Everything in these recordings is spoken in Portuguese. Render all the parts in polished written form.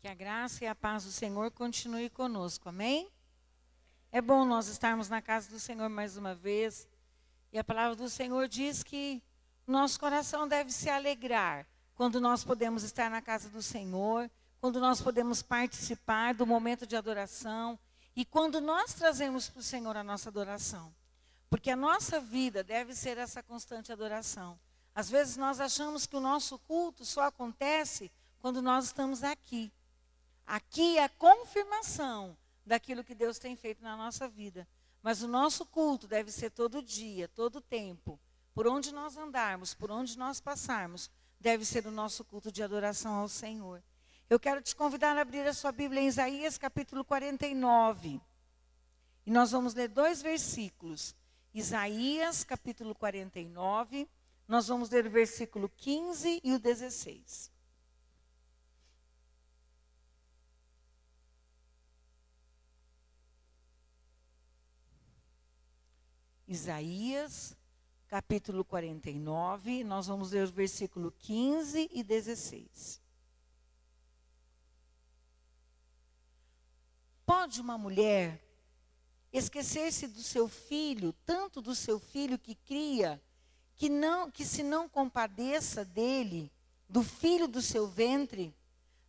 Que a graça e a paz do Senhor continue conosco, amém? É bom nós estarmos na casa do Senhor mais uma vez. E a palavra do Senhor diz que nosso coração deve se alegrar quando nós podemos estar na casa do Senhor, quando nós podemos participar do momento de adoração e quando nós trazemos para o Senhor a nossa adoração. Porque a nossa vida deve ser essa constante adoração. Às vezes nós achamos que o nosso culto só acontece quando nós estamos aqui. Aqui é a confirmação daquilo que Deus tem feito na nossa vida. Mas o nosso culto deve ser todo dia, todo tempo. Por onde nós andarmos, por onde nós passarmos, deve ser o nosso culto de adoração ao Senhor. Eu quero te convidar a abrir a sua Bíblia em Isaías capítulo 49. E nós vamos ler 2 versículos. Isaías capítulo 49, nós vamos ler o versículo 15 e o 16. Isaías, capítulo 49, nós vamos ler os versículos 15 e 16. Pode uma mulher esquecer-se do seu filho, tanto do seu filho que cria, que se não compadeça dele, do filho do seu ventre?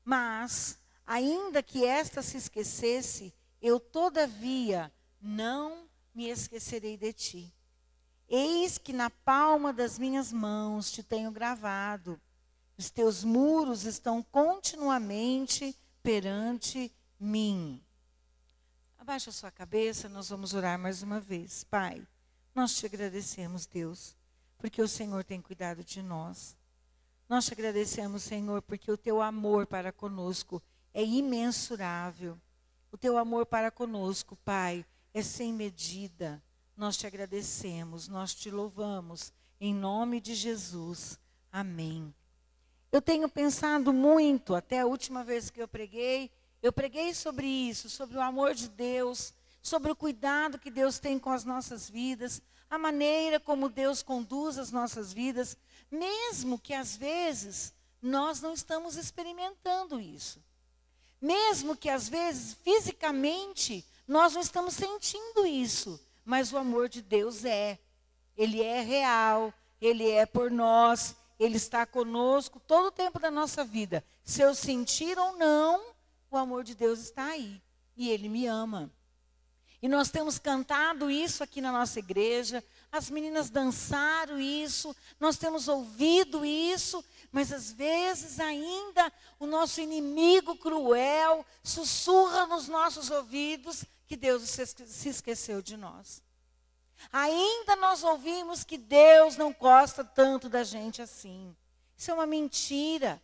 Mas, ainda que esta se esquecesse, eu todavia não me esquecerei de ti. Eis que na palma das minhas mãos te tenho gravado. Os teus muros estão continuamente perante mim. Abaixa a sua cabeça, nós vamos orar mais uma vez. Pai, nós te agradecemos, Deus, porque o Senhor tem cuidado de nós. Nós te agradecemos, Senhor, porque o teu amor para conosco é imensurável. O teu amor para conosco, Pai, é sem medida. Nós te agradecemos, nós te louvamos, em nome de Jesus. Amém. Eu tenho pensado muito, até a última vez que eu preguei sobre isso, sobre o amor de Deus, sobre o cuidado que Deus tem com as nossas vidas, a maneira como Deus conduz as nossas vidas, mesmo que às vezes nós não estamos experimentando isso. Mesmo que às vezes fisicamente nós não estamos sentindo isso, mas o amor de Deus Ele é real, Ele é por nós, Ele está conosco todo o tempo da nossa vida. Se eu sentir ou não, o amor de Deus está aí e Ele me ama. E nós temos cantado isso aqui na nossa igreja, as meninas dançaram isso, nós temos ouvido isso, mas às vezes ainda o nosso inimigo cruel sussurra nos nossos ouvidos que Deus se esqueceu de nós. Ainda nós ouvimos que Deus não gosta tanto da gente assim. Isso é uma mentira.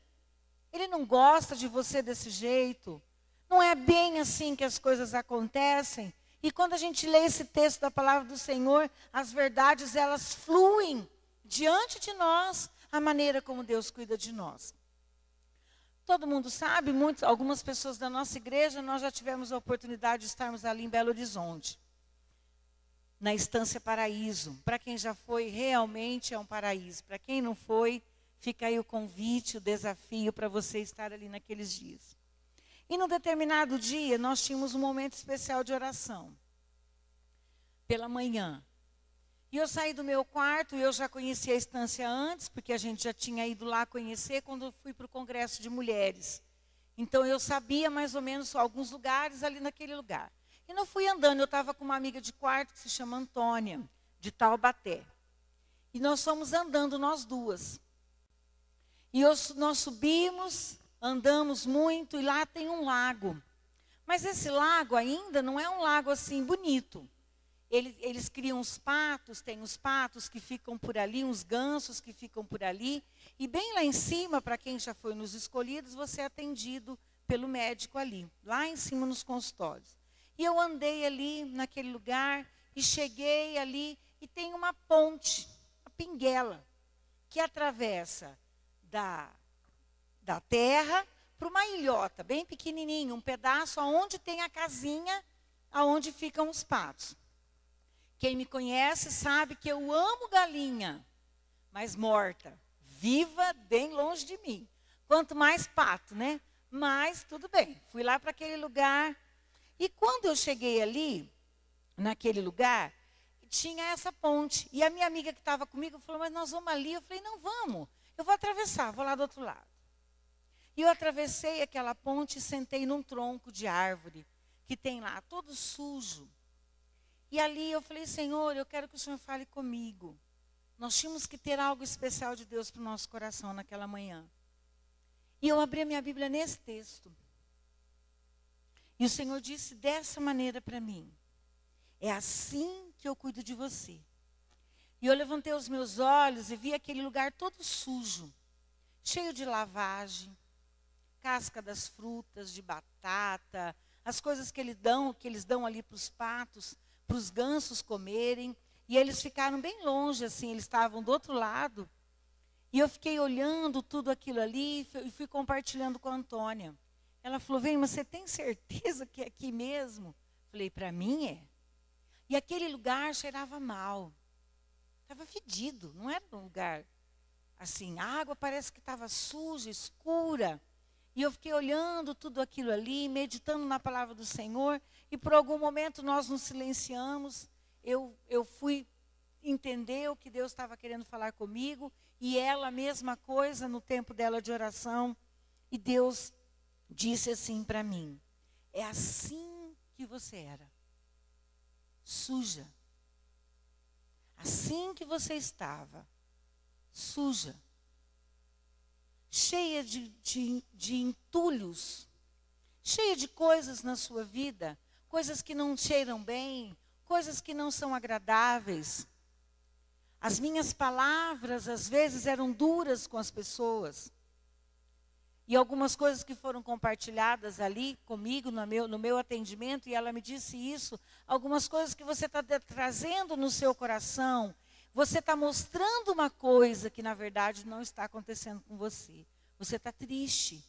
Ele não gosta de você desse jeito. Não é bem assim que as coisas acontecem. E quando a gente lê esse texto da palavra do Senhor, as verdades elas fluem diante de nós, a maneira como Deus cuida de nós. Todo mundo sabe, algumas pessoas da nossa igreja, nós já tivemos a oportunidade de estarmos ali em Belo Horizonte, na Estância Paraíso. Para quem já foi, realmente é um paraíso. Para quem não foi, fica aí o convite, o desafio para você estar ali naqueles dias. E num determinado dia, nós tínhamos um momento especial de oração, pela manhã. E eu saí do meu quarto, e eu já conhecia a Estância antes, porque a gente já tinha ido lá conhecer quando eu fui para o Congresso de Mulheres. Então eu sabia mais ou menos alguns lugares ali naquele lugar. E não fui andando, eu estava com uma amiga de quarto que se chama Antônia, de Taubaté. E nós fomos andando, nós duas. E nós subimos, andamos muito, e lá tem um lago. Mas esse lago ainda não é um lago assim bonito. Eles criam os patos, tem os patos que ficam por ali, uns gansos que ficam por ali. E bem lá em cima, para quem já foi nos escolhidos, você é atendido pelo médico ali, lá em cima nos consultórios. E eu andei ali naquele lugar e cheguei ali e tem uma ponte, uma pinguela, que atravessa da terra para uma ilhota, bem pequenininha, um pedaço onde tem a casinha, aonde ficam os patos. Quem me conhece sabe que eu amo galinha, mas morta, viva, bem longe de mim. Quanto mais pato, né? Mas tudo bem, fui lá para aquele lugar. E quando eu cheguei ali, naquele lugar, tinha essa ponte. E a minha amiga que estava comigo falou, mas nós vamos ali. Eu falei, não, vamos. Eu vou atravessar, vou lá do outro lado. E eu atravessei aquela ponte e sentei num tronco de árvore, que tem lá, todo sujo. E ali eu falei, Senhor, eu quero que o Senhor fale comigo. Nós tínhamos que ter algo especial de Deus para o nosso coração naquela manhã. E eu abri a minha Bíblia nesse texto. E o Senhor disse dessa maneira para mim. É assim que eu cuido de você. E eu levantei os meus olhos e vi aquele lugar todo sujo. Cheio de lavagem. Casca das frutas, de batata. As coisas que eles dão ali para os patos, para os gansos comerem. E eles ficaram bem longe, assim, eles estavam do outro lado. E eu fiquei olhando tudo aquilo ali e fui compartilhando com a Antônia. Ela falou, vem, mas você tem certeza que é aqui mesmo? Falei, para mim é. E aquele lugar cheirava mal. Estava fedido, não era um lugar assim. A água parece que estava suja, escura. E eu fiquei olhando tudo aquilo ali, meditando na palavra do Senhor. E por algum momento nós nos silenciamos. Eu fui entender o que Deus estava querendo falar comigo. E ela, a mesma coisa no tempo dela de oração. E Deus disse assim para mim, é assim que você era. Suja. Assim que você estava. Suja. Cheia de entulhos. Cheia de coisas na sua vida. Coisas que não cheiram bem. Coisas que não são agradáveis. As minhas palavras, às vezes, eram duras com as pessoas. E algumas coisas que foram compartilhadas ali comigo, no meu atendimento, e ela me disse isso, algumas coisas que você está trazendo no seu coração, você está mostrando uma coisa que, na verdade, não está acontecendo com você. Você está triste.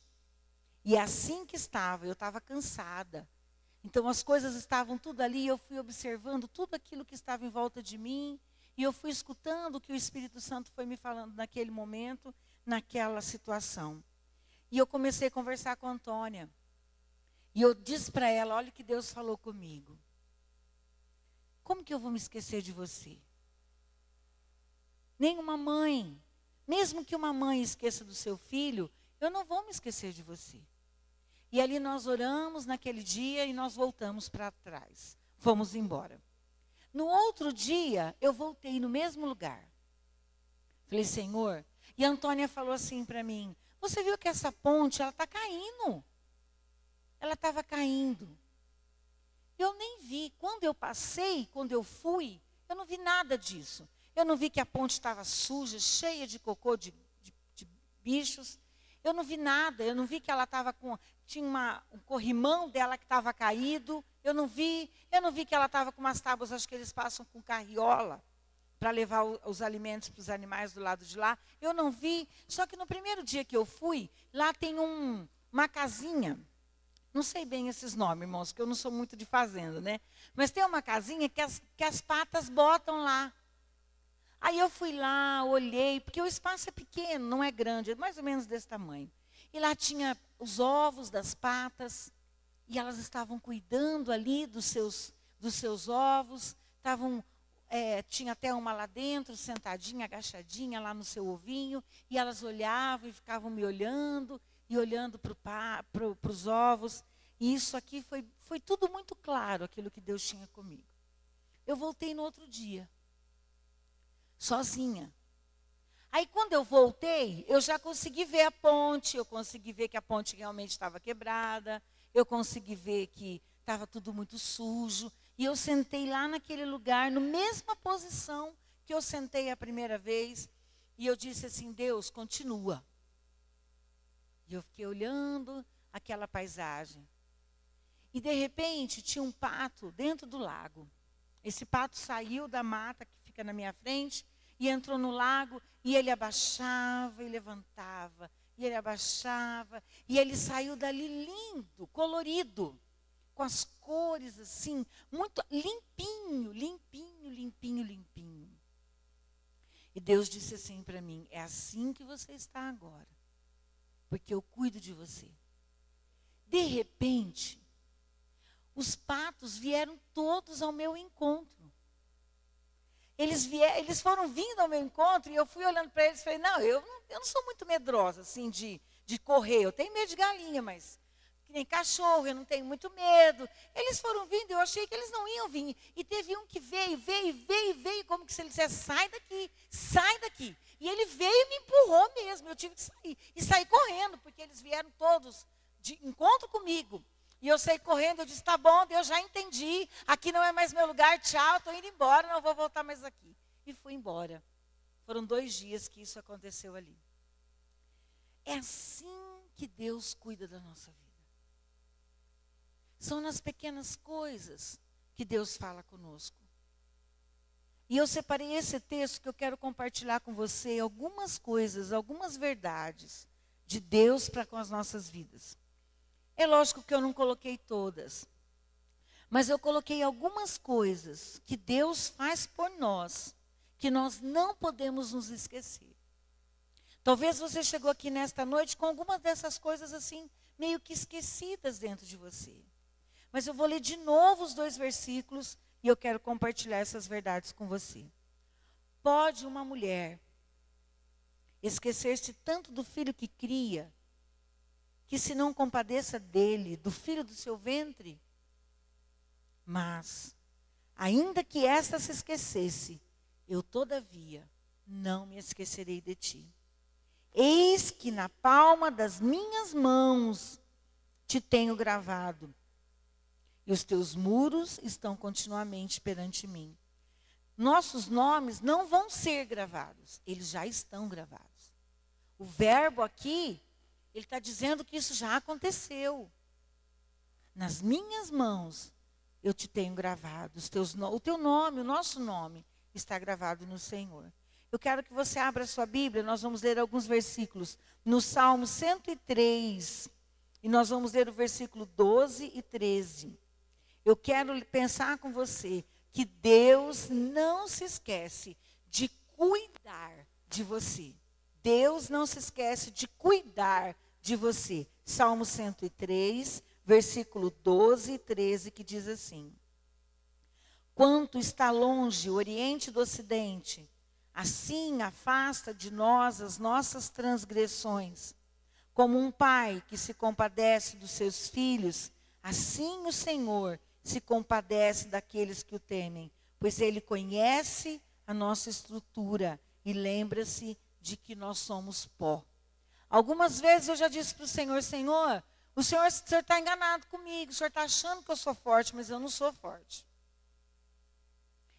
E é assim que estava, eu estava cansada. Então, as coisas estavam tudo ali, eu fui observando tudo aquilo que estava em volta de mim, e eu fui escutando o que o Espírito Santo foi me falando naquele momento, naquela situação. E eu comecei a conversar com a Antônia. E eu disse para ela, olha o que Deus falou comigo. Como que eu vou me esquecer de você? Nenhuma mãe, mesmo que uma mãe esqueça do seu filho, eu não vou me esquecer de você. E ali nós oramos naquele dia e nós voltamos para trás. Fomos embora. No outro dia, eu voltei no mesmo lugar. Falei, Senhor, e a Antônia falou assim para mim, você viu que essa ponte, ela está caindo. Ela estava caindo. Eu nem vi. Quando eu passei, quando eu fui, eu não vi nada disso. Eu não vi que a ponte estava suja, cheia de cocô de bichos. Eu não vi nada. Eu não vi que ela estava com... Tinha um corrimão dela que estava caído. Eu não vi que ela estava com umas tábuas, acho que eles passam com carriola, para levar os alimentos para os animais do lado de lá. Eu não vi. Só que no primeiro dia que eu fui, lá tem uma casinha. Não sei bem esses nomes, irmãos, que eu não sou muito de fazenda, né? Mas tem uma casinha que as patas botam lá. Aí eu fui lá, olhei, porque o espaço é pequeno, não é grande, é mais ou menos desse tamanho. E lá tinha os ovos das patas, e elas estavam cuidando ali dos seus ovos, tinha até uma lá dentro, sentadinha, agachadinha, lá no seu ovinho, e elas olhavam e ficavam me olhando, e olhando para os ovos. E isso aqui foi tudo muito claro, aquilo que Deus tinha comigo. Eu voltei no outro dia, sozinha. Aí quando eu voltei, eu já consegui ver a ponte, eu consegui ver que a ponte realmente estava quebrada, eu consegui ver que estava tudo muito sujo. E eu sentei lá naquele lugar, na mesma posição que eu sentei a primeira vez. E eu disse assim, Deus, continua. E eu fiquei olhando aquela paisagem. E de repente tinha um pato dentro do lago. Esse pato saiu da mata que fica na minha frente e entrou no lago e ele abaixava e levantava. E ele abaixava e ele saiu dali lindo, colorido. Com as cores assim, muito limpinho, limpinho, limpinho, limpinho. E Deus disse assim para mim, é assim que você está agora. Porque eu cuido de você. De repente, os patos vieram todos ao meu encontro. Eles foram vindo ao meu encontro e eu fui olhando para eles e falei, não, eu não sou muito medrosa assim de correr. Eu tenho medo de galinha, mas que nem cachorro, eu não tenho muito medo. Eles foram vindo e eu achei que eles não iam vir. E teve um que veio, como que se ele dissesse, sai daqui. E ele veio e me empurrou mesmo, eu tive que sair. E saí correndo, porque eles vieram todos de encontro comigo. E eu saí correndo, eu disse, tá bom, eu já entendi, aqui não é mais meu lugar, tchau, estou indo embora, não vou voltar mais aqui. E fui embora. Foram 2 dias que isso aconteceu ali. É assim que Deus cuida da nossa vida. São nas pequenas coisas que Deus fala conosco. E eu separei esse texto que eu quero compartilhar com você, algumas coisas, algumas verdades de Deus para com as nossas vidas. É lógico que eu não coloquei todas, mas eu coloquei algumas coisas que Deus faz por nós, que nós não podemos nos esquecer. Talvez você chegou aqui nesta noite com algumas dessas coisas assim, meio que esquecidas dentro de você. Mas eu vou ler de novo os 2 versículos e eu quero compartilhar essas verdades com você. Pode uma mulher esquecer-se tanto do filho que cria, que se não compadeça dele, do filho do seu ventre? Mas, ainda que esta se esquecesse, eu todavia não me esquecerei de ti. Eis que na palma das minhas mãos te tenho gravado, e os teus muros estão continuamente perante mim. Nossos nomes não vão ser gravados, eles já estão gravados. O verbo aqui, ele está dizendo que isso já aconteceu. Nas minhas mãos eu te tenho gravado. O teu nome, o nosso nome, está gravado no Senhor. Eu quero que você abra a sua Bíblia, nós vamos ler alguns versículos. No Salmo 103, e nós vamos ler o versículo 12 e 13. Eu quero pensar com você que Deus não se esquece de cuidar de você. Deus não se esquece de cuidar de você. Salmo 103, versículo 12 e 13, que diz assim: quanto está longe o Oriente do Ocidente, assim afasta de nós as nossas transgressões. Como um pai que se compadece dos seus filhos, assim o Senhor se compadece daqueles que o temem, pois Ele conhece a nossa estrutura e lembra-se de que nós somos pó. Algumas vezes eu já disse para o Senhor, Senhor, o Senhor está enganado comigo, o Senhor está achando que eu sou forte, mas eu não sou forte.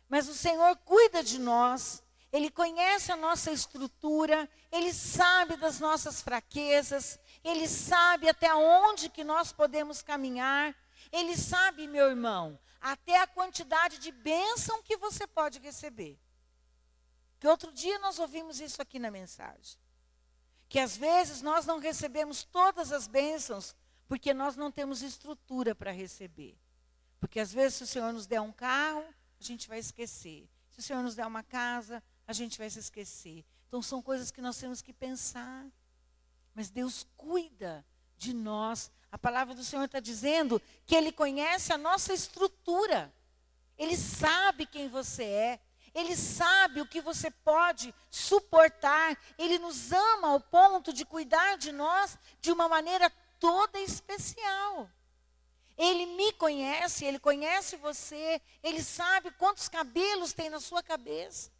Mas o Senhor cuida de nós, Ele conhece a nossa estrutura, Ele sabe das nossas fraquezas, Ele sabe até onde que nós podemos caminhar, Ele sabe, meu irmão, até a quantidade de bênção que você pode receber. Que outro dia nós ouvimos isso aqui na mensagem. Que às vezes nós não recebemos todas as bênçãos porque nós não temos estrutura para receber. Porque às vezes se o Senhor nos der um carro, a gente vai esquecer. Se o Senhor nos der uma casa, a gente vai se esquecer. Então são coisas que nós temos que pensar. Mas Deus cuida de nós. A palavra do Senhor está dizendo que Ele conhece a nossa estrutura. Ele sabe quem você é. Ele sabe o que você pode suportar. Ele nos ama ao ponto de cuidar de nós de uma maneira toda especial. Ele me conhece, Ele conhece você. Ele sabe quantos cabelos tem na sua cabeça.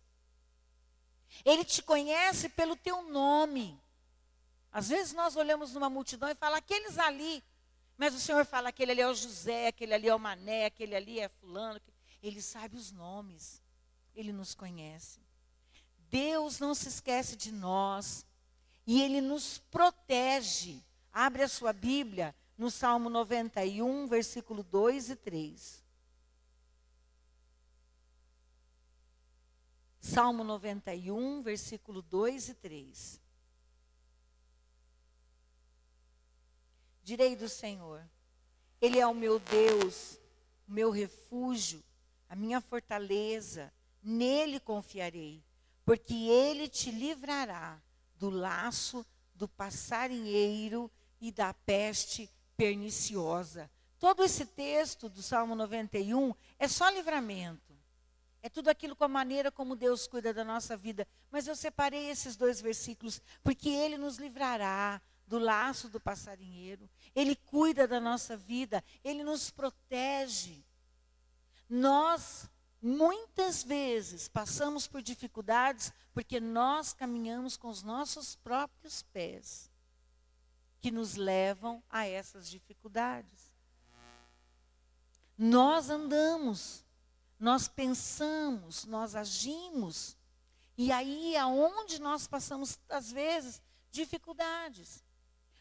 Ele te conhece pelo teu nome. Às vezes nós olhamos numa multidão e falamos, aqueles ali. Mas o Senhor fala, aquele ali é o José, aquele ali é o Mané, aquele ali é fulano. Ele sabe os nomes. Ele nos conhece. Deus não se esquece de nós. E Ele nos protege. Abre a sua Bíblia no Salmo 91, versículo 2 e 3. Salmo 91, versículo 2 e 3. Direi do Senhor, Ele é o meu Deus, o meu refúgio, a minha fortaleza. Nele confiarei, porque Ele te livrará do laço do passarinheiro e da peste perniciosa. Todo esse texto do Salmo 91 é só livramento. É tudo aquilo com a maneira como Deus cuida da nossa vida. Mas eu separei esses 2 versículos, porque Ele nos livrará do laço do passarinheiro. Ele cuida da nossa vida, Ele nos protege. Nós, muitas vezes, passamos por dificuldades porque nós caminhamos com os nossos próprios pés, que nos levam a essas dificuldades. Nós andamos, nós pensamos, nós agimos, e aí é onde nós passamos, às vezes, dificuldades.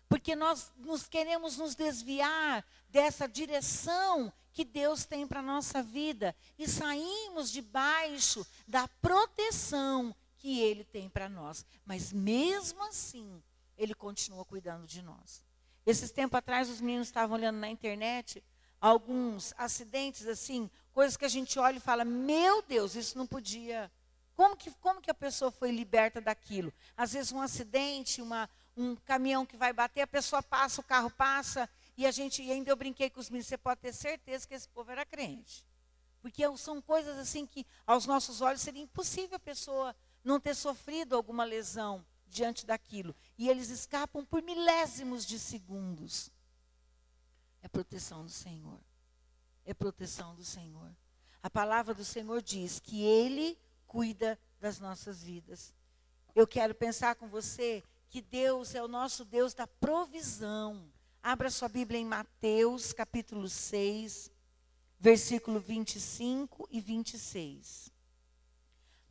Porque nós queremos nos desviar dessa direção que Deus tem para a nossa vida e saímos debaixo da proteção que Ele tem para nós. Mas mesmo assim, Ele continua cuidando de nós. Esses tempos atrás, os meninos estavam olhando na internet alguns acidentes assim, coisas que a gente olha e fala, meu Deus, isso não podia. Como que a pessoa foi liberta daquilo? Às vezes um acidente, um caminhão que vai bater, a pessoa passa, o carro passa, e ainda eu brinquei com os meninos, você pode ter certeza que esse povo era crente. Porque são coisas assim que aos nossos olhos seria impossível a pessoa não ter sofrido alguma lesão diante daquilo. E eles escapam por milésimos de segundos. É proteção do Senhor. É proteção do Senhor. A palavra do Senhor diz que Ele cuida das nossas vidas. Eu quero pensar com você que Deus é o nosso Deus da provisão. Abra sua Bíblia em Mateus, capítulo 6, versículo 25 e 26.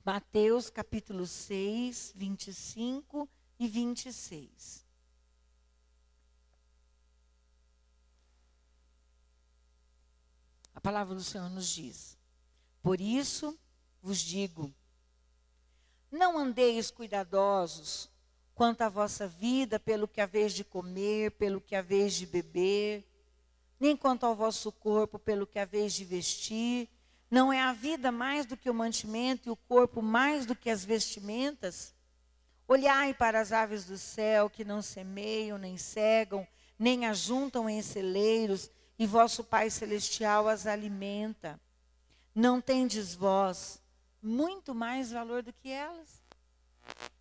Mateus, capítulo 6, 25 e 26. A palavra do Senhor nos diz: por isso vos digo, não andeis cuidadosos quanto à vossa vida, pelo que haveis de comer, pelo que haveis de beber, nem quanto ao vosso corpo, pelo que haveis de vestir. Não é a vida mais do que o mantimento e o corpo mais do que as vestimentas? Olhai para as aves do céu, que não semeiam, nem cegam, nem ajuntam em celeiros, e vosso Pai Celestial as alimenta. Não tendes vós muito mais valor do que elas?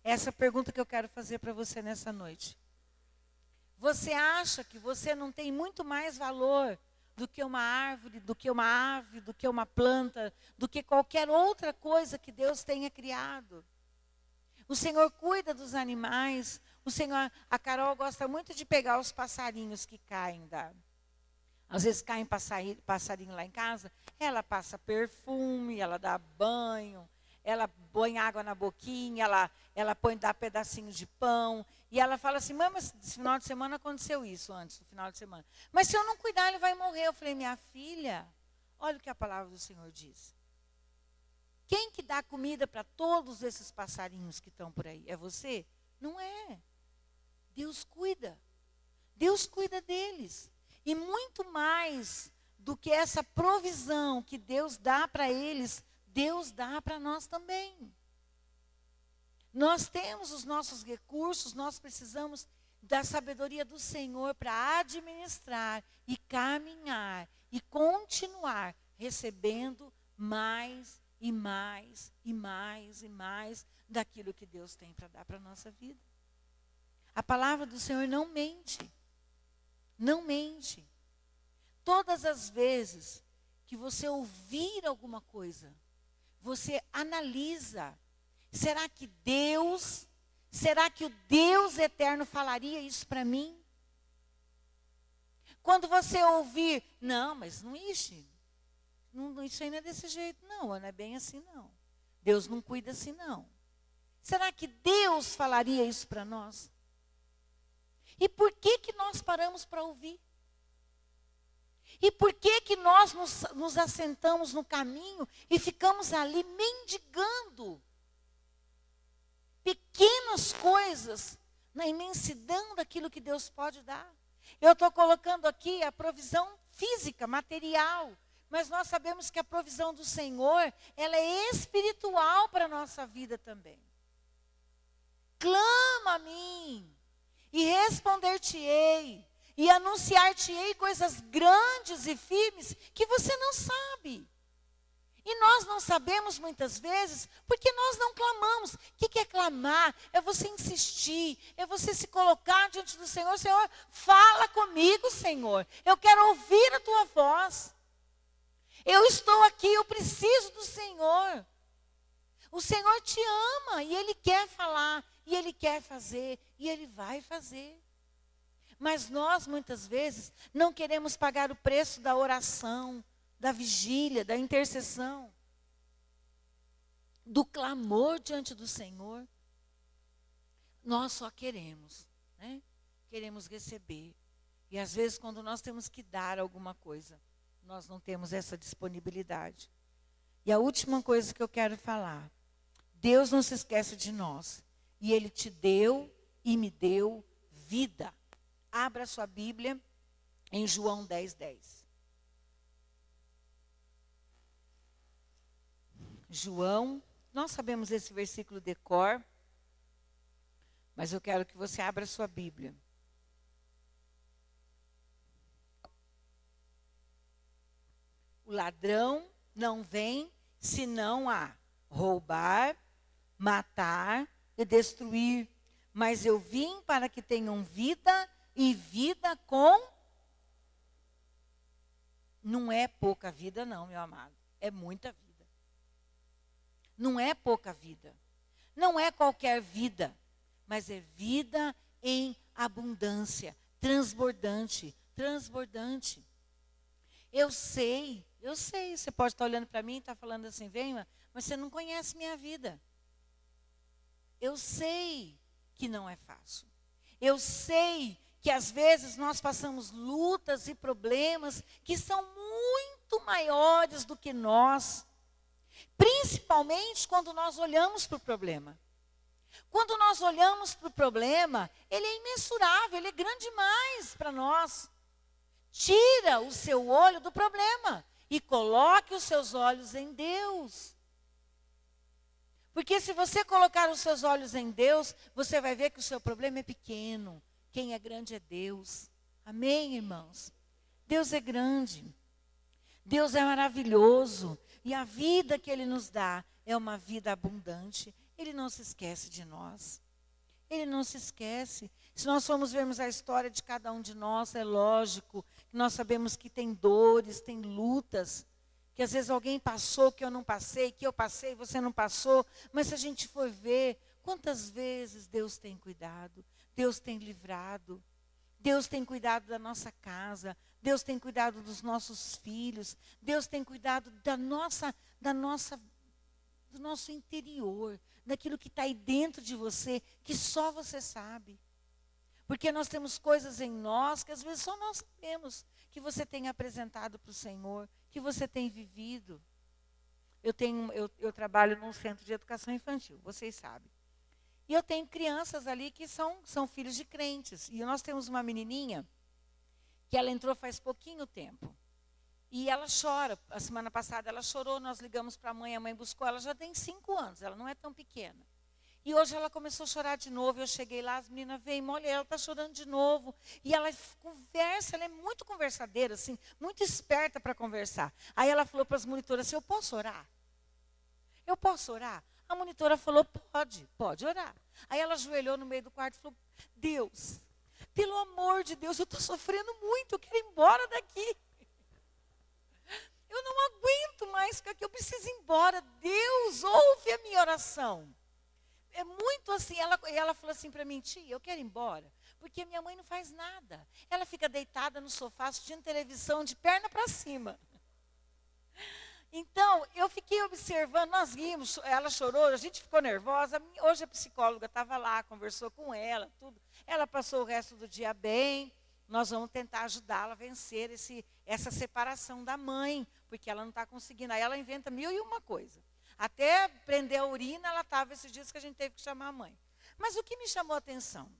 Essa é a pergunta que eu quero fazer para você nessa noite. Você acha que você não tem muito mais valor do que uma árvore, do que uma ave, do que uma planta, do que qualquer outra coisa que Deus tenha criado? O Senhor cuida dos animais. A Carol gosta muito de pegar os passarinhos que caem às vezes caem passarinho lá em casa, ela passa perfume, ela dá banho, ela põe água na boquinha, ela dá pedacinho de pão, e ela fala assim, mãe, mas esse final de semana aconteceu isso, antes do final de semana. Mas se eu não cuidar, ele vai morrer. Eu falei, minha filha, olha o que a palavra do Senhor diz. Quem que dá comida para todos esses passarinhos que estão por aí? É você? Não é. Deus cuida. Deus cuida deles. E muito mais do que essa provisão que Deus dá para eles, Deus dá para nós também. Nós temos os nossos recursos, nós precisamos da sabedoria do Senhor para administrar e caminhar e continuar recebendo mais e mais e mais e mais daquilo que Deus tem para dar para a nossa vida. A palavra do Senhor não mente. Não mente. Todas as vezes que você ouvir alguma coisa, você analisa. Será que o Deus eterno falaria isso para mim? Quando você ouvir, não, mas não existe. Isso aí não é desse jeito, não é bem assim, não. Deus não cuida assim, não. Será que Deus falaria isso para nós? E por que nós paramos para ouvir? E por que nós nos assentamos no caminho e ficamos ali mendigando pequenas coisas na imensidão daquilo que Deus pode dar? Eu estou colocando aqui a provisão física, material, mas nós sabemos que a provisão do Senhor, ela é espiritual para a nossa vida também. Clama a mim e responder-te-ei. e anunciar-te-ei coisas grandes e firmes que você não sabe. E nós não sabemos muitas vezes porque nós não clamamos. O que é clamar? É você insistir, é você se colocar diante do Senhor. Senhor, fala comigo, Senhor. Eu quero ouvir a tua voz. Eu estou aqui, eu preciso do Senhor. O Senhor te ama e Ele quer falar, e Ele quer fazer, e Ele vai fazer. Mas nós, muitas vezes, não queremos pagar o preço da oração, da vigília, da intercessão, do clamor diante do Senhor. Nós só queremos, né? Queremos receber. E às vezes, quando nós temos que dar alguma coisa, nós não temos essa disponibilidade. E a última coisa que eu quero falar: Deus não se esquece de nós. E Ele te deu e me deu vida. Abra sua Bíblia em João 10:10. João, nós sabemos esse versículo de cor, mas eu quero que você abra sua Bíblia. O ladrão não vem senão a roubar, matar e destruir. Mas eu vim para que tenham vida e vida com... Não é pouca vida não, meu amado. É muita vida. Não é pouca vida. Não é qualquer vida. Mas é vida em abundância. Transbordante. Transbordante. Eu sei. Você pode estar olhando para mim e estar falando assim, venha, mas você não conhece minha vida. Eu sei que não é fácil. Eu sei que às vezes nós passamos lutas e problemas que são muito maiores do que nós. Principalmente quando nós olhamos para o problema. Quando nós olhamos para o problema, ele é imensurável, ele é grande demais para nós. Tira o seu olho do problema e coloque os seus olhos em Deus. Porque se você colocar os seus olhos em Deus, você vai ver que o seu problema é pequeno. Quem é grande é Deus. Amém, irmãos? Deus é grande. Deus é maravilhoso. E a vida que Ele nos dá é uma vida abundante. Ele não se esquece de nós. Ele não se esquece. Se nós formos vermos a história de cada um de nós, é lógico que nós sabemos que tem dores, tem lutas, que às vezes alguém passou que eu não passei, que eu passei e você não passou. Mas se a gente for ver, quantas vezes Deus tem cuidado, Deus tem livrado, Deus tem cuidado da nossa casa, Deus tem cuidado dos nossos filhos, Deus tem cuidado do nosso interior, daquilo que está aí dentro de você, que só você sabe. Porque nós temos coisas em nós que às vezes só nós sabemos, que você tem apresentado para o Senhor, que você tem vivido. Eu trabalho num centro de educação infantil, vocês sabem. E eu tenho crianças ali que são filhos de crentes. E nós temos uma menininha que ela entrou faz pouquinho tempo. E ela chora. A semana passada ela chorou, nós ligamos para a mãe buscou. Ela já tem 5 anos, ela não é tão pequena. E hoje ela começou a chorar de novo. Eu cheguei lá, as meninas veem, olha, ela está chorando de novo. E ela conversa, ela é muito conversadeira, assim, muito esperta para conversar. Aí ela falou para as monitoras assim, eu posso orar? Eu posso orar? A monitora falou, pode orar. Aí ela ajoelhou no meio do quarto e falou, Deus, pelo amor de Deus, eu estou sofrendo muito, eu quero ir embora daqui. Eu não aguento mais ficar aqui, eu preciso ir embora. Deus, ouve a minha oração. É muito assim, ela falou assim para mim, tia, eu quero ir embora, porque minha mãe não faz nada. Ela fica deitada no sofá, assistindo televisão, de perna para cima. Então, eu fiquei observando, nós rimos, ela chorou, a gente ficou nervosa. Hoje a psicóloga estava lá, conversou com ela, tudo. Ela passou o resto do dia bem. Nós vamos tentar ajudá-la a vencer essa separação da mãe, porque ela não está conseguindo. Aí ela inventa 1001 coisa. Até prender a urina, ela estava esses dias que a gente teve que chamar a mãe. Mas o que me chamou a atenção?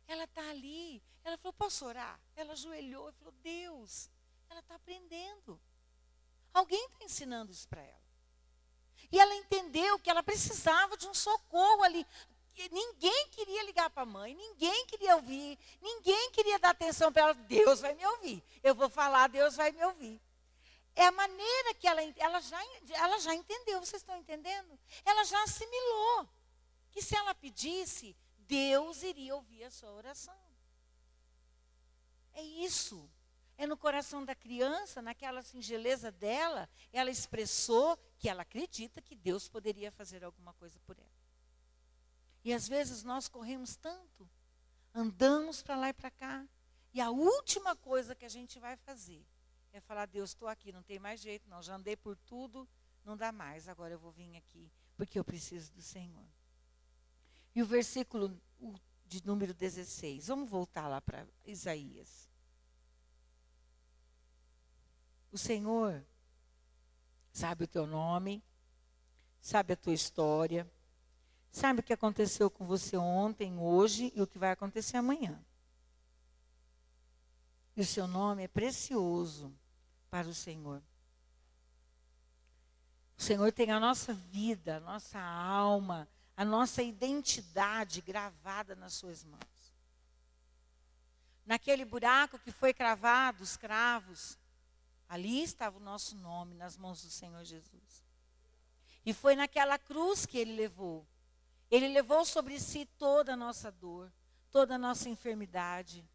Ela está ali, ela falou, posso orar? Ela ajoelhou e falou, Deus, ela está aprendendo. Alguém está ensinando isso para ela. E ela entendeu que ela precisava de um socorro ali. ninguém queria ligar para a mãe, ninguém queria ouvir, ninguém queria dar atenção para ela. Deus vai me ouvir. Eu vou falar, Deus vai me ouvir. É a maneira que ela já entendeu, vocês estão entendendo? Ela já assimilou que se ela pedisse, Deus iria ouvir a sua oração. É isso. É no coração da criança, naquela singeleza dela, ela expressou que ela acredita que Deus poderia fazer alguma coisa por ela. E às vezes nós corremos tanto, andamos para lá e para cá, e a última coisa que a gente vai fazer é falar, Deus, estou aqui, não tem mais jeito, não, já andei por tudo, não dá mais, agora eu vou vir aqui, porque eu preciso do Senhor. E o versículo de número 16, vamos voltar lá para Isaías. O Senhor sabe o teu nome, sabe a tua história, sabe o que aconteceu com você ontem, hoje e o que vai acontecer amanhã. E o seu nome é precioso para o Senhor. O Senhor tem a nossa vida, a nossa alma, a nossa identidade gravada nas suas mãos. Naquele buraco que foi cravado, os cravos, ali estava o nosso nome nas mãos do Senhor Jesus. E foi naquela cruz que Ele levou. Ele levou sobre si toda a nossa dor, toda a nossa enfermidade.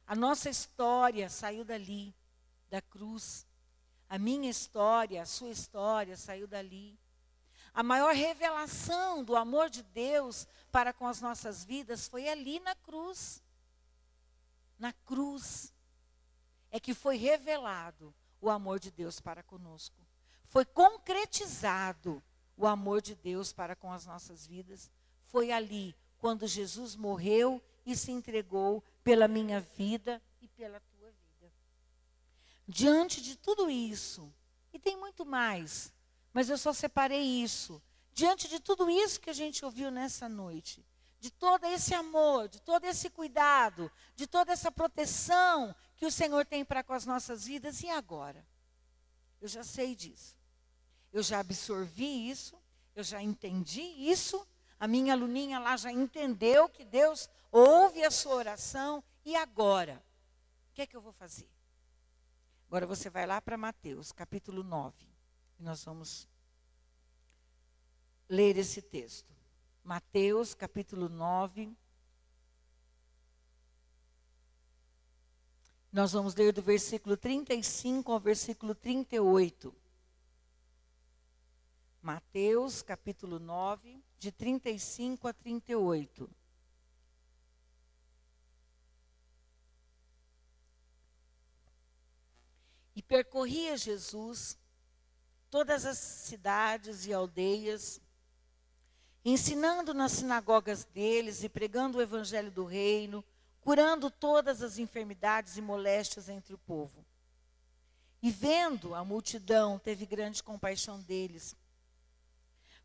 A nossa história saiu dali, da cruz. A minha história, a sua história saiu dali. A maior revelação do amor de Deus para com as nossas vidas foi ali na cruz. Na cruz é que foi revelado o amor de Deus para conosco. Foi concretizado o amor de Deus para com as nossas vidas. Foi ali, quando Jesus morreu e se entregou pela minha vida e pela tua vida. Diante de tudo isso, e tem muito mais, mas eu só separei isso. Diante de tudo isso que a gente ouviu nessa noite, de todo esse amor, de todo esse cuidado, de toda essa proteção que o Senhor tem para com as nossas vidas, e agora? Eu já sei disso. Eu já absorvi isso, eu já entendi isso, a minha aluninha lá já entendeu que Deus ouve a sua oração, e agora? O que é que eu vou fazer? Agora você vai lá para Mateus, capítulo 9, e nós vamos ler esse texto. Mateus, capítulo 9. Nós vamos ler do versículo 35 ao versículo 38. Mateus, capítulo 9, de 35 a 38. E percorria Jesus todas as cidades e aldeias, ensinando nas sinagogas deles e pregando o evangelho do reino, curando todas as enfermidades e moléstias entre o povo. E vendo a multidão, teve grande compaixão deles,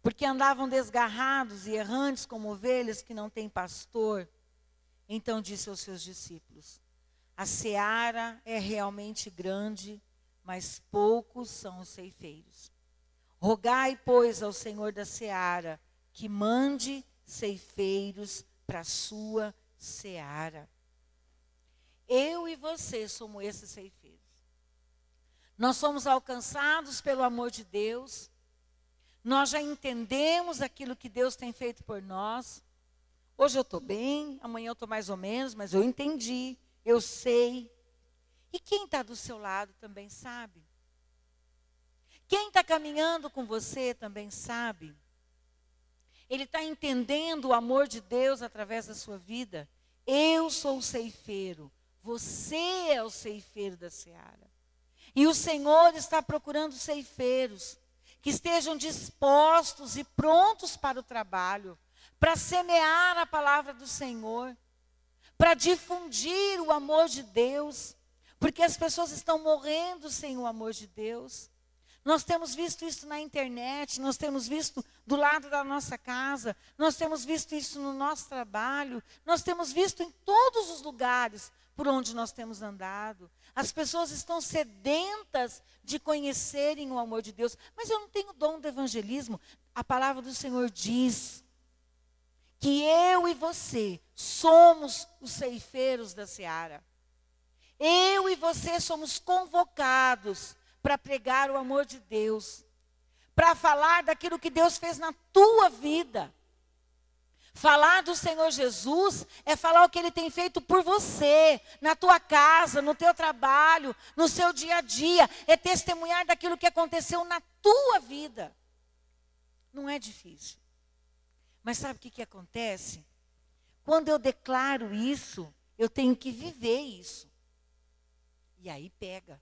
porque andavam desgarrados e errantes como ovelhas que não têm pastor. Então disse aos seus discípulos: a seara é realmente grande, mas poucos são os ceifeiros. Rogai, pois, ao Senhor da seara que mande ceifeiros para a sua seara. Eu e você somos esses ceifeiros. Nós somos alcançados pelo amor de Deus. Nós já entendemos aquilo que Deus tem feito por nós. Hoje eu estou bem, amanhã eu estou mais ou menos, mas eu entendi, eu sei. E quem está do seu lado também sabe. Quem está caminhando com você também sabe. Ele está entendendo o amor de Deus através da sua vida. Eu sou o ceifeiro, você é o ceifeiro da seara. E o Senhor está procurando ceifeiros que estejam dispostos e prontos para o trabalho, para semear a palavra do Senhor, para difundir o amor de Deus, porque as pessoas estão morrendo sem o amor de Deus. Nós temos visto isso na internet, nós temos visto do lado da nossa casa, nós temos visto isso no nosso trabalho, nós temos visto em todos os lugares por onde nós temos andado. As pessoas estão sedentas de conhecerem o amor de Deus. Mas eu não tenho dom do evangelismo. A palavra do Senhor diz que eu e você somos os ceifeiros da seara. Eu e você somos convocados para pregar o amor de Deus, para falar daquilo que Deus fez na tua vida. Falar do Senhor Jesus é falar o que Ele tem feito por você, na tua casa, no teu trabalho, no seu dia a dia. É testemunhar daquilo que aconteceu na tua vida. Não é difícil. Mas sabe o que acontece? Quando eu declaro isso, eu tenho que viver isso. E aí pega.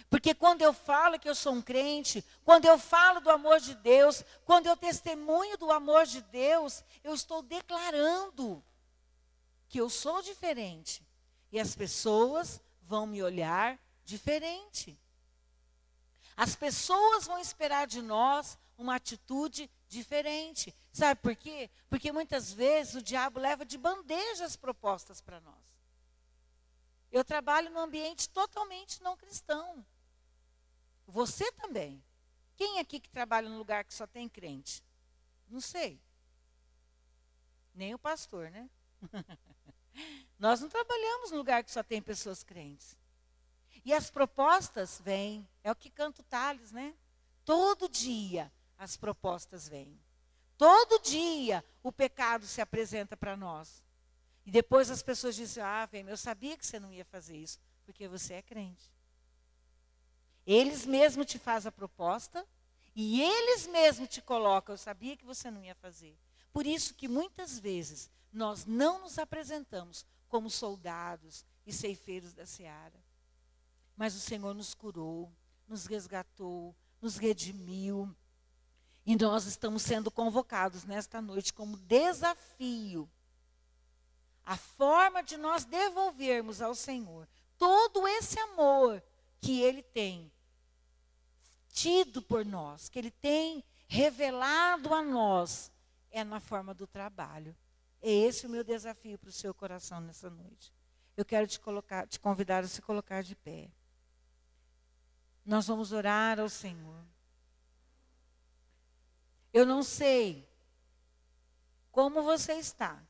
Porque quando eu falo que eu sou um crente, quando eu falo do amor de Deus, quando eu testemunho do amor de Deus, eu estou declarando que eu sou diferente. E as pessoas vão me olhar diferente. As pessoas vão esperar de nós uma atitude diferente. Sabe por quê? Porque muitas vezes o diabo leva de bandeja as propostas para nós. Eu trabalho num ambiente totalmente não cristão. Você também. Quem aqui que trabalha num lugar que só tem crente? Não sei. Nem o pastor, né? Nós não trabalhamos num lugar que só tem pessoas crentes. E as propostas vêm. É o que canta o Thales, né? Todo dia as propostas vêm. Todo dia o pecado se apresenta para nós. E depois as pessoas dizem, eu sabia que você não ia fazer isso, porque você é crente. Eles mesmos te fazem a proposta e eles mesmos te colocam, eu sabia que você não ia fazer. Por isso que muitas vezes nós não nos apresentamos como soldados e ceifeiros da seara. Mas o Senhor nos curou, nos resgatou, nos redimiu. E nós estamos sendo convocados nesta noite como desafio. A forma de nós devolvermos ao Senhor todo esse amor que Ele tem tido por nós, que Ele tem revelado a nós, é na forma do trabalho. É esse o meu desafio para o seu coração nessa noite. Eu quero te convidar a se colocar de pé. Nós vamos orar ao Senhor. Eu não sei como você está.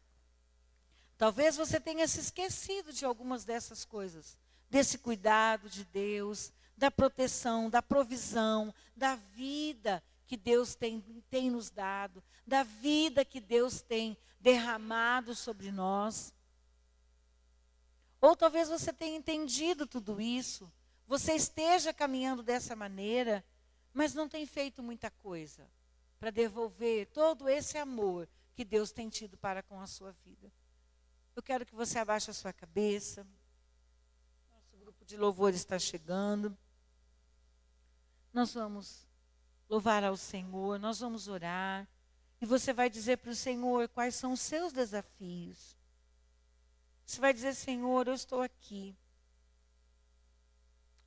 Talvez você tenha se esquecido de algumas dessas coisas. Desse cuidado de Deus, da proteção, da provisão, da vida que Deus tem nos dado, da vida que Deus tem derramado sobre nós. Ou talvez você tenha entendido tudo isso, você esteja caminhando dessa maneira, mas não tem feito muita coisa para devolver todo esse amor que Deus tem tido para com a sua vida. Eu quero que você abaixe a sua cabeça. Nosso grupo de louvor está chegando. Nós vamos louvar ao Senhor, nós vamos orar. E você vai dizer para o Senhor quais são os seus desafios. Você vai dizer, Senhor, eu estou aqui.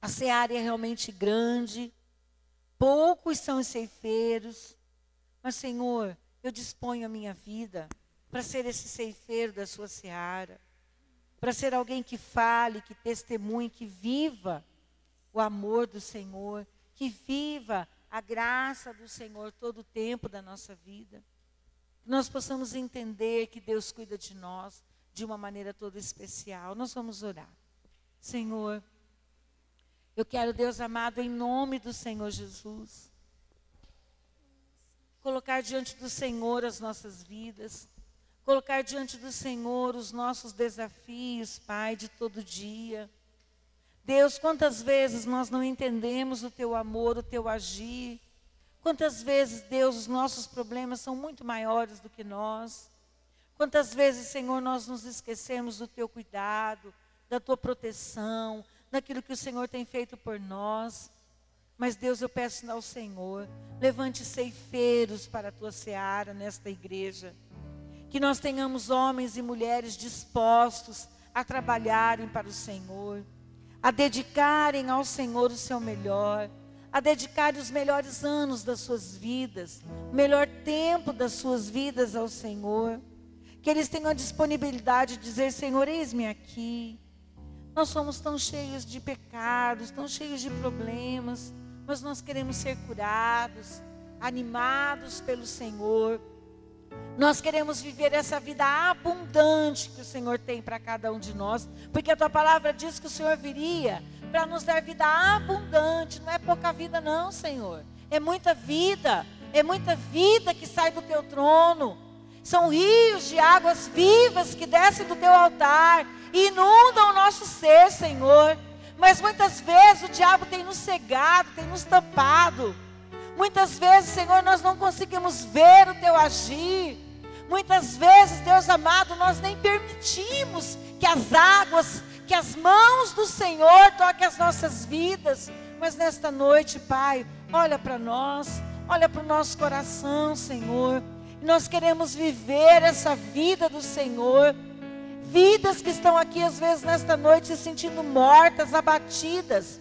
A seara é realmente grande. Poucos são os ceifeiros. Mas, Senhor, eu disponho a minha vida para ser esse ceifeiro da sua seara, para ser alguém que fale, que testemunhe, que viva o amor do Senhor, que viva a graça do Senhor todo o tempo da nossa vida. Que nós possamos entender que Deus cuida de nós de uma maneira toda especial. Nós vamos orar. Senhor, eu quero, Deus amado, em nome do Senhor Jesus, colocar diante do Senhor as nossas vidas, colocar diante do Senhor os nossos desafios, Pai, de todo dia. Deus, quantas vezes nós não entendemos o Teu amor, o Teu agir. Quantas vezes, Deus, os nossos problemas são muito maiores do que nós. Quantas vezes, Senhor, nós nos esquecemos do Teu cuidado, da Tua proteção, daquilo que o Senhor tem feito por nós. Mas, Deus, eu peço ao Senhor, levante ceifeiros para a Tua seara nesta igreja. Que nós tenhamos homens e mulheres dispostos a trabalharem para o Senhor, a dedicarem ao Senhor o seu melhor, a dedicarem os melhores anos das suas vidas, o melhor tempo das suas vidas ao Senhor. Que eles tenham a disponibilidade de dizer, Senhor, eis-me aqui. Nós somos tão cheios de pecados, tão cheios de problemas, mas nós queremos ser curados, animados pelo Senhor. Nós queremos viver essa vida abundante que o Senhor tem para cada um de nós, porque a tua palavra diz que o Senhor viria para nos dar vida abundante. Não é pouca vida não, Senhor. É muita vida que sai do teu trono. São rios de águas vivas que descem do teu altar e inundam o nosso ser, Senhor. Mas muitas vezes o diabo tem nos cegado, tem nos tampado. Muitas vezes, Senhor, nós não conseguimos ver o teu agir. Muitas vezes, Deus amado, nós nem permitimos que as águas, que as mãos do Senhor toquem as nossas vidas. Mas nesta noite, Pai, olha para nós, olha para o nosso coração, Senhor. Nós queremos viver essa vida do Senhor. Vidas que estão aqui às vezes nesta noite se sentindo mortas, abatidas.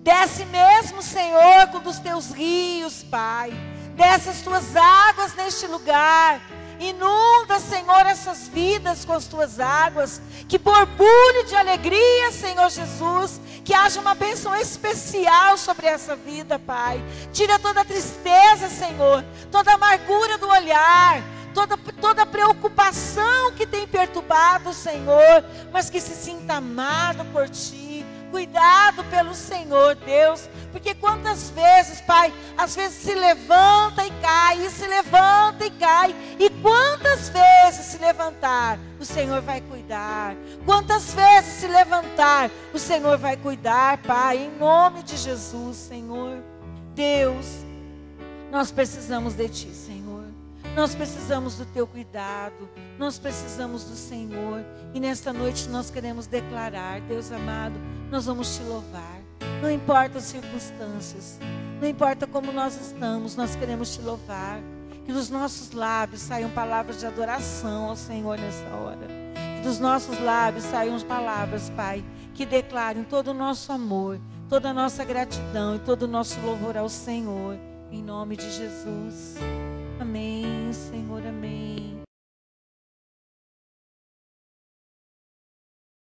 Desce mesmo, Senhor, com os teus rios, Pai. Desce as tuas águas neste lugar. Inunda, Senhor, essas vidas com as tuas águas. Que borbulhe de alegria, Senhor Jesus. Que haja uma bênção especial sobre essa vida, Pai. Tira toda a tristeza, Senhor. Toda a amargura do olhar. Toda a preocupação que tem perturbado o Senhor. Mas que se sinta amado por Ti. Cuidado pelo Senhor, Deus. Porque quantas vezes, Pai, às vezes se levanta e cai, e se levanta e cai. E quantas vezes se levantar, o Senhor vai cuidar. Quantas vezes se levantar, o Senhor vai cuidar, Pai. Em nome de Jesus, Senhor. Deus, nós precisamos de Ti, Senhor. Nós precisamos do Teu cuidado. Nós precisamos do Senhor. E nesta noite nós queremos declarar, Deus amado, nós vamos Te louvar. Não importa as circunstâncias, não importa como nós estamos, nós queremos Te louvar. Que dos nossos lábios saiam palavras de adoração ao Senhor nessa hora. Que dos nossos lábios saiam palavras, Pai, que declarem todo o nosso amor, toda a nossa gratidão e todo o nosso louvor ao Senhor. Em nome de Jesus. Amém, Senhor, amém.